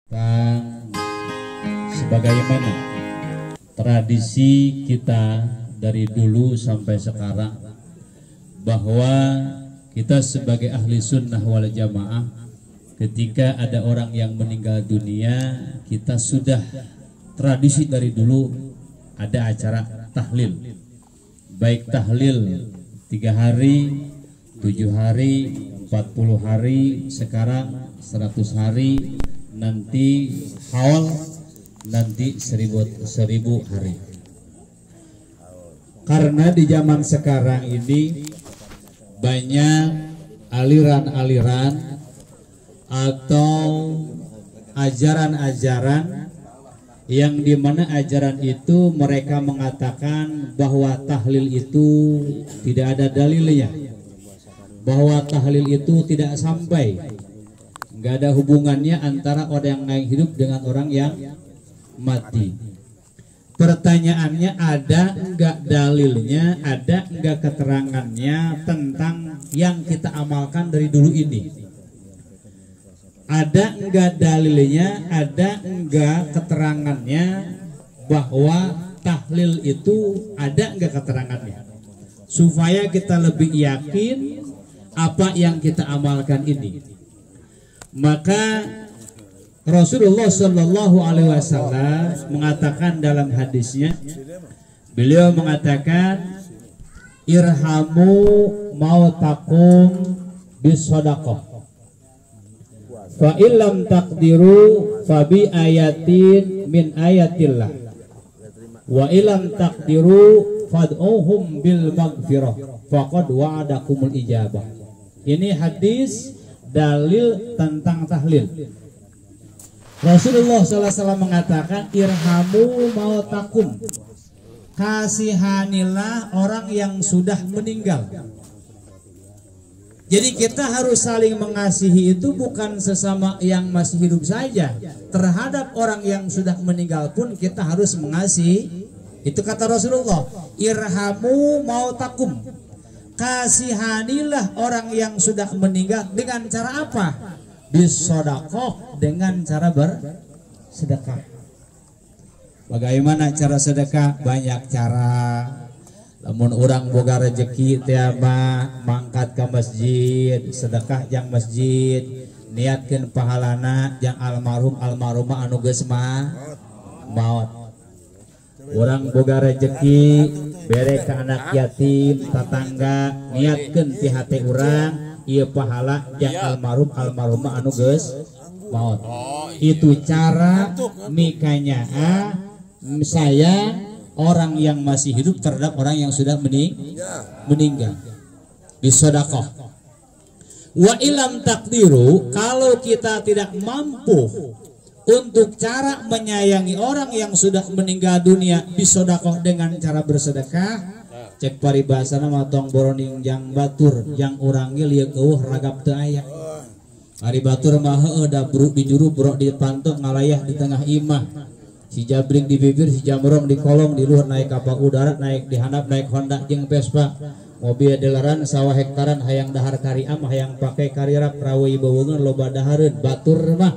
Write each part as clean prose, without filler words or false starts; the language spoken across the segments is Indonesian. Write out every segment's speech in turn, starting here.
Tentang sebagaimana tradisi kita dari dulu sampai sekarang, bahwa kita sebagai ahli sunnah wal jamaah, ketika ada orang yang meninggal dunia, kita sudah tradisi dari dulu ada acara tahlil, baik tahlil 3 hari, 7 hari, 40 hari, sekarang 100 hari, nanti haul, nanti 1000 hari. Karena di zaman sekarang ini banyak aliran-aliran atau ajaran-ajaran yang dimana ajaran itu mereka mengatakan bahwa tahlil itu tidak ada dalilnya, bahwa tahlil itu tidak sampai, nggak ada hubungannya antara orang yang hidup dengan orang yang mati. Pertanyaannya, ada enggak dalilnya, ada enggak keterangannya tentang yang kita amalkan dari dulu ini? Ada enggak dalilnya, ada enggak keterangannya bahwa tahlil itu ada enggak keterangannya? Supaya kita lebih yakin apa yang kita amalkan ini. Maka Rasulullah Shallallahu Alaihi Wasallam mengatakan dalam hadisnya, beliau mengatakan, irhamu mautakum bisodakoh, fa illam takdiru fa bi ayatin min ayatillah, wa illam takdiru fad'uhum bil maghfirah faqad wa'adakumul ijabah. Ini hadis dalil tentang tahlil. Rasulullah SAW mengatakan, irhamu mautakum, kasihanilah orang yang sudah meninggal. Jadi kita harus saling mengasihi, itu bukan sesama yang masih hidup saja. Terhadap orang yang sudah meninggal pun kita harus mengasihi. Itu kata Rasulullah, irhamu mautakum, kasihanilah orang yang sudah meninggal. Dengan cara apa? Bisodakoh, dengan cara bersedekah. Bagaimana cara sedekah? Banyak cara. Namun orang boga rezeki tiama mangkat ke masjid, sedekah yang masjid, niatkan pahalana yang almarhumah anu geus maut. Orang boga rezeki bere ke anak yatim, tetangga, niatkan ti hati orang, iya pahala yang almarhumah anu geus maut. Itu cara mikanya saya orang yang masih hidup terhadap orang yang sudah meninggal. Bisodakoh. Wa ilam takdiru, kalau kita tidak mampu untuk cara menyayangi orang yang sudah meninggal dunia, bisodakoh, dengan cara bersedekah. Cek paribasana matong boroning yang batur yang urangnya lieu eueuh ragap teu aya. Ari batur mah heueuh da bruk di juru brok di pantok ngalayah di tengah imah. Si jabrik di bibir, si jamrong di kolong, di luhur naik kapal udara, naik di handap, naik Honda jeung Vespa. Mobil delaran sawah hektaran hayang dahar kariam, hayang pakai karirak rawi beungeun loba dahareun. Batur mah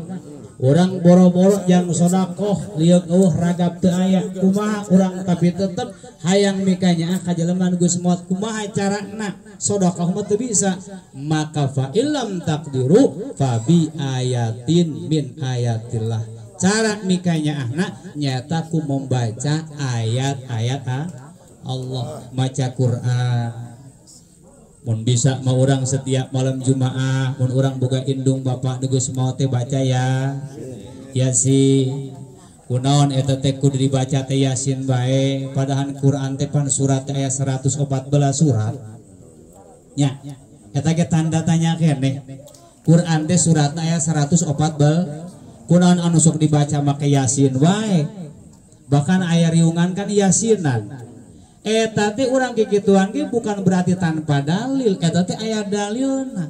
orang boro-boro yang sodakoh liuk ragap teu aya, kumaha urang tapi tetep hayang mikanya ka jelema nu geus maot. Kumaha carana sodakoh mah teu bisa? Maka fa illam taqdiru fa bi ayatin min ayatillah. Cara mikanya nyata ku membaca ayat-ayat Allah, maca Quran. Mun bisa mah urang setiap malam Jumaah, mun urang boga indung bapak geus maot teh baca ya Yasin. Kunaon eta teh kudu dibaca teh Yasin bae, padahal Quran teh pan surat aya 114 surat. Nya, eta ge tanda tanya keneh. Quran teh suratna aya 114. Kunaon anu sok dibaca make Yasin wae. Bahkan aya riungan kan Yasinan. Eta teh urang kikituan ge bukan berarti tanpa dalil, eta teh aya dalilna.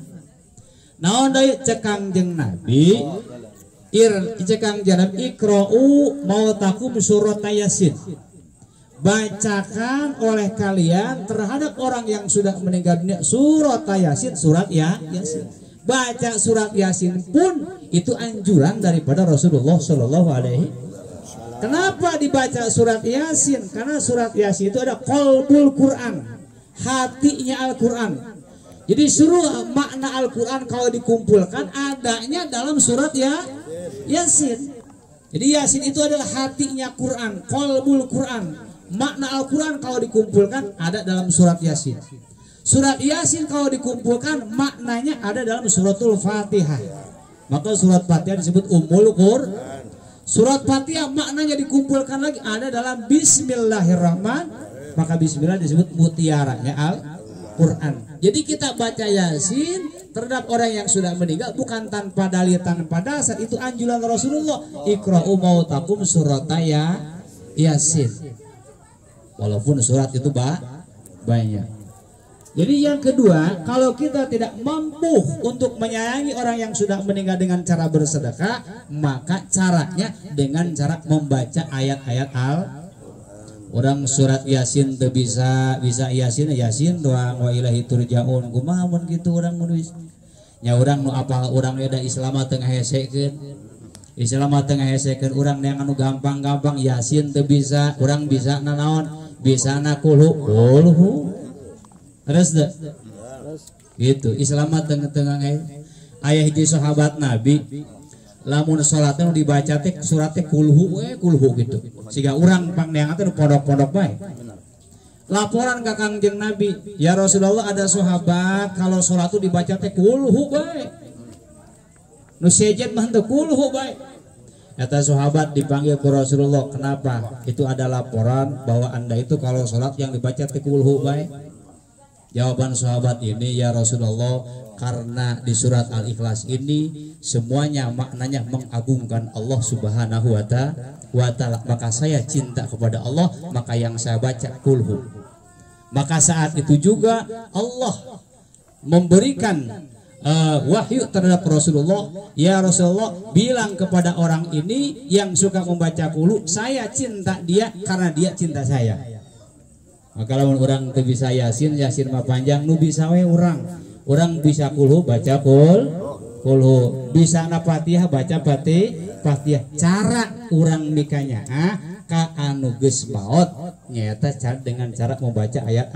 Naon deui cek Kangjeng Nabi, cek Kangjeng Nabi, iqra'u mautakum surat Yasin. Bacakan oleh kalian terhadap orang yang sudah meninggal dunia surat Yasin, surat Yasin. Baca surat Yasin pun itu anjuran daripada Rasulullah Shallallahu Alaihi. Kenapa dibaca surat Yasin? Karena surat Yasin itu ada qalbul Quran, hatinya Al-Quran. Jadi seluruh makna Al-Quran kalau dikumpulkan adanya dalam surat Yasin. Jadi Yasin itu adalah hatinya Quran, qalbul Quran. Makna Al-Quran kalau dikumpulkan ada dalam surat Yasin. Surat Yasin kalau dikumpulkan maknanya ada dalam suratul Fatihah. Maka surat Fatihah disebut Ummul Quran. Surat Fatihah maknanya dikumpulkan lagi ada dalam Bismillahirrahmanirrahim. Maka Bismillah disebut mutiaranya Al-Quran. Jadi kita baca Yasin terhadap orang yang sudah meninggal bukan tanpa dalil, tanpa dasar. Itu anjuran Rasulullah. Iqra'u mautakum surataya Yasin. Walaupun surat itu banyak. Jadi yang kedua, kalau kita tidak mampu untuk menyayangi orang yang sudah meninggal dengan cara bersedekah, maka caranya dengan cara membaca ayat-ayat orang surat Yasin tuh bisa Yasin doang wa ilahi turjaun kumaha mun kitu urang nulis nya urang nu apal urang da Islam tengah hesekeun urang yang anu gampang-gampang Yasin tuh bisa urang bisa nanaon bisa na kulhu terus deh gitu Islam tengah-tengah aya hiji sahabat Nabi lamun salatnya dibaca teh suratnya kulhu gitu siga urang pangneangan teh pondok-pondok bae. Laporan ka Kangjeng Nabi, ya Rasulullah ada sahabat kalau salat itu dibaca teh kulhu bae. Nu sejet mah teh kulhu bae. Eta sahabat dipanggil ke Rasulullah, kenapa? Itu ada laporan bahwa Anda itu kalau salat yang dibaca teh kulhu bae. Jawaban sahabat ini, ya Rasulullah, karena di surat Al-Ikhlas ini semuanya maknanya mengagungkan Allah Subhanahu wa Ta'ala, maka saya cinta kepada Allah, maka yang saya baca kulhu. Maka saat itu juga Allah memberikan wahyu terhadap Rasulullah, ya Rasulullah, bilang kepada orang ini yang suka membaca kulhu, saya cinta dia karena dia cinta saya. Maka kalau orang tuh bisa Yasin mah panjang, nu bisa we orang bisa kulhu baca kulhu, bisa na Fatihah baca Fatihah. Cara orang mikanya ka anu geus maot nyata dengan cara membaca ayat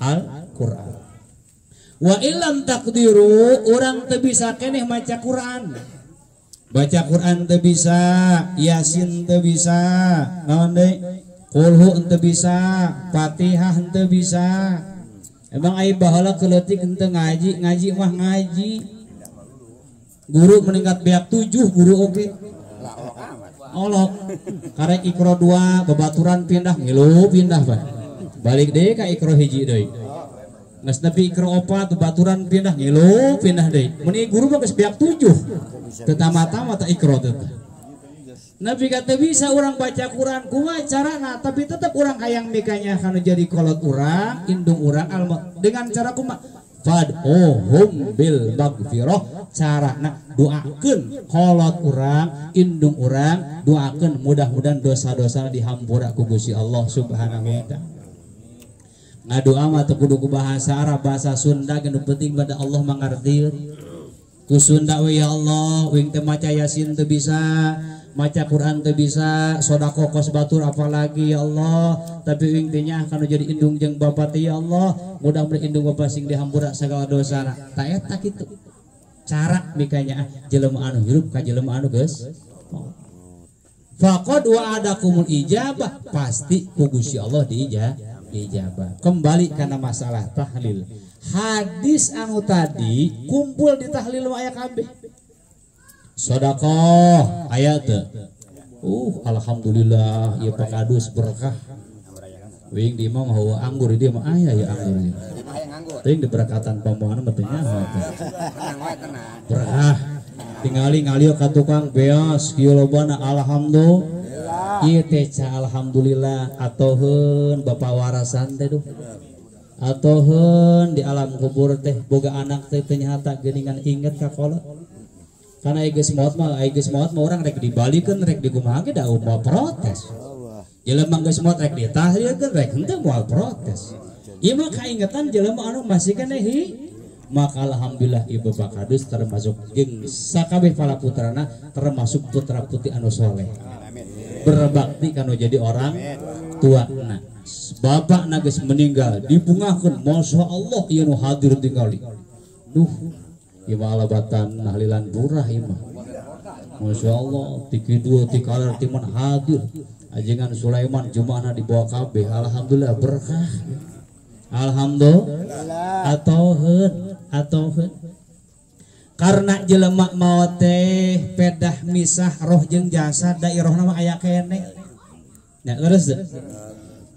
Al-Qur'an. Wa illam taqdiru orang teu bisa keneh maca Quran. Baca Quran teu bisa, Yasin teu bisa, naon deui? Kulhu ente bisa, Fatihah ente bisa. Emang ai baheula keleutik ente ngaji mah ngaji. Guru meningkat beak 7 guru oge. Olok. Karek Iqra 2 babaturan pindah ngilu pindah Pak. Balik deui ka Iqra hiji deui. Geus nepi Iqra 4 babaturan pindah ngilu pindah deui. Mun guru mah geus beak 7. Teu tama-tama ta Iqra teh. Nabi kata bisa orang baca Quran kumaha carana tapi tetap orang hayang mikanya kana jadi kolot orang indung orang dengan cara kumaha fad'uhum bil maghfirah carana doakeun kolot orang indung orang doakeun mudah-mudahan dosa-dosa dihampura ku Gusti Allah Subhanahu wa Ta'ala. Ngadoa mah teu kudu ku bahasa Arab bahasa Sunda geuning penting pada Allah mangartieun ku Sunda we ya Allah wing teu maca Yasin teu bisa maca Quran teu bisa, sodako kos batur apalagi ya Allah, tapi intinya akan jadi indung jeung bapa teh ya Allah, mudah-mudahan indung bapa sing dihampura segala dosana. Ta eta kitu. Cara mikanya jelema anu hirup ka jelema anu geus. Faqad wa'adakumul ijabah, pasti ku Gusti Allah diijabah. Kembali karena masalah tahlil. Hadis anu tadi kumpul di tahlil aya kabeh. Sedekah ayat alhamdulillah ya pakadus berkah wing di mah hawa anggur dia mah aya ya anggur teuing diberkatan pamohana mah teu nyaho berkah tingali ngalio ka tukang beas kieu lobana alhamdulillah ieu teh alhamdulillah atoheun bapa warasan teh duh atoheun di alam kubur teh boga anak teh ternyata geuningan inget ka kolot. Karena geus maot mah orang rek dibalikeun rek dikumaha ge da moal protes. Jelema geus maot rek ditahlilkeun rek henteu moal protes. Ieu mah kaingetan jelema anu masih keneh maka alhamdulillah ibu bakadus termasuk jeung sakabeh para putrana termasuk putra putri anu soleh berbakti kanu jadi orang tua. Nah, bapak nages meninggal dibungakeun masya Allah ieu nu hadir tingali duh ieu mah alabatan nahlilan burah ieu mah masya Allah tikidu tikalar timan hadir ajengan Sulaiman jemaahna dibawa kabeh alhamdulillah berkah alhamdulillah atoheun karena jelema maot teh pedah misah roh jeung jasad da irohna mah aya keneh nya leres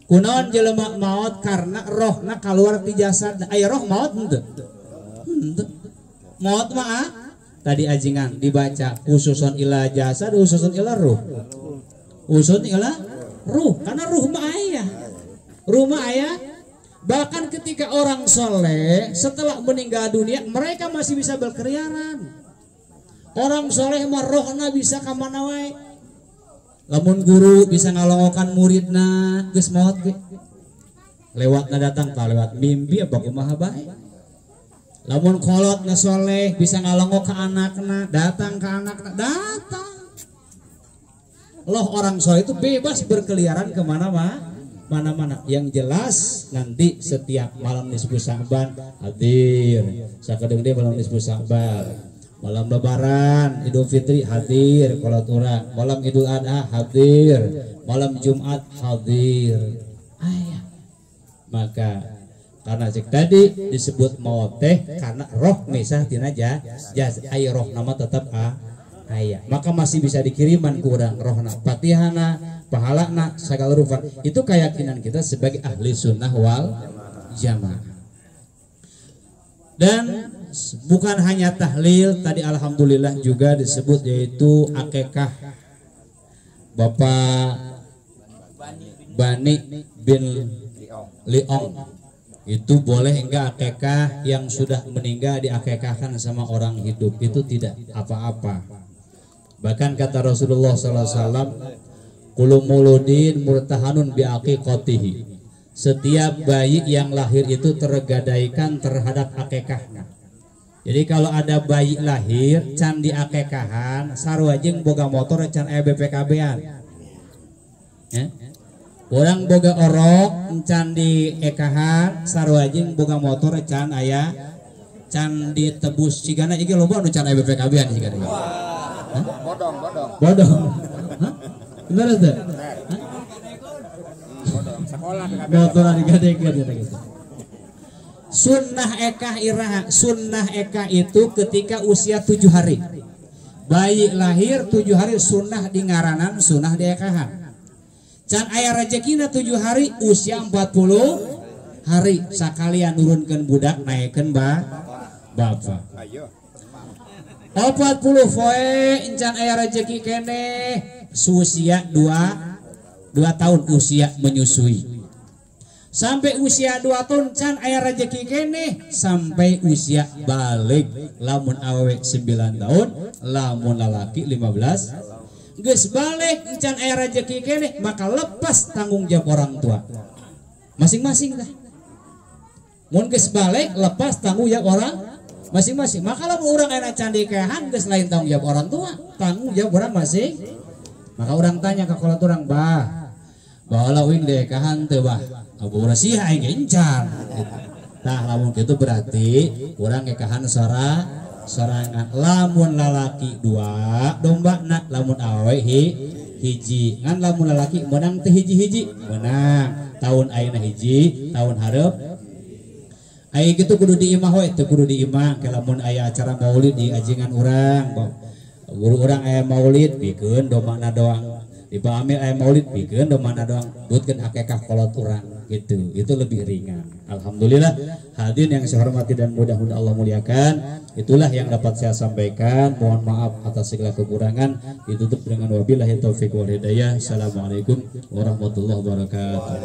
kunaon jelema maot karena rohna kaluar ti jasad aya roh maot henteu maot mah tadi ajengan dibaca khususon ila jasad khususon ila ruh usun ila ruh karena ruh mah aya bahkan ketika orang soleh setelah meninggal dunia mereka masih bisa berkeliaran. Orang soleh mah rohna bisa kamana wae. Lamun guru bisa ngalongokan muridna geus maot ge. Lewatna datang tah lewat mimpi apa kumaha bae. Lamun kolotna soleh bisa ngalongok ka anakna, datang ka anakna, datang. Loh orang soleh itu bebas berkeliaran kemana-mana. Mana-mana yang jelas nanti setiap malam nisfu Sa'ban hadir sakedeung deui malam nisfu Sa'ban malam lebaran Idul Fitri hadir qolat urang malam Idul Adha hadir malam Jumat hadir aya maka karena cek tadi disebut maot teh karena roh misah tina jasad aya roh nama tetap aya maka masih bisa dikiriman ku urang rohna Fatihana pahalana segala rupa itu keyakinan kita sebagai ahli sunnah wal jamaah. Dan bukan hanya tahlil tadi alhamdulillah juga disebut yaitu akikah Bapak Bani bin Liong itu boleh enggak akikah yang sudah meninggal diakikahkan sama orang hidup itu tidak apa-apa. Bahkan kata Rasulullah SAW kullu mauludin murtahanun bi aqiqatihi. Setiap bayi yang lahir itu tergadaikan terhadap akikahnya. Jadi kalau ada bayi lahir can di akikahan sarua jeung boga motor can aya BPKB-an. Ya. Urang boga orok can di ekahan sarua jeung boga motor can aya can ditebus cigana iki loba anu can aya BPKB-an cigana. Bodong. Hah? Benar itu? Motor digadekeun gitu. Sunnah ekah iraha, sunnah ekah itu ketika usia 7 hari. Bayi lahir 7 hari sunnah di ngaranan, sunnah di ekahan. Can aya rezekina 7 hari usia 40 hari sakalian nurunkeun budak naikkeun bapak. 40 poe encan aya rezeki keneh usia 2 tahun usia menyusui sampai usia 2 tahun can aya rezeki keneh sampai usia balik lamun awewe 9 tahun lamun lalaki 15 geus balik can aya rezeki keneh maka lepas tanggung jawab orang tua masing-masing lah mun geus balik lepas tanggung jawab orang masing-masing maka lamun urang aya can dikehan geus lain tanggung jawab orang tua tanggung jawab orang masing. Maka orang tanya ke kolat orang bah bahwa lawing dekahan teu bah abu urasi aing gencar tah lamun kitu berarti urang ngekahan sorangan lamun lalaki 2 domba nak lamun awe hiji ngan lamun lalaki menang teh hiji-hiji menang tahun ayeuna hiji tahun hareup aya kitu kudu diimah we teu kudu diimah ke lamun aya acara maulid di ajengan urang guru orang aya maulid pikeun domana doang di pamil aya maulid pikeun domana doang dutkeun akikah kolot urang gitu itu lebih ringan. Alhamdulillah hadirin yang saya hormati dan mudah-mudahan Allah muliakan itulah yang dapat saya sampaikan. Mohon maaf atas segala kekurangan. Ditutup dengan wabillahi taufiq wal hidayah. Assalamualaikum warahmatullahi wabarakatuh.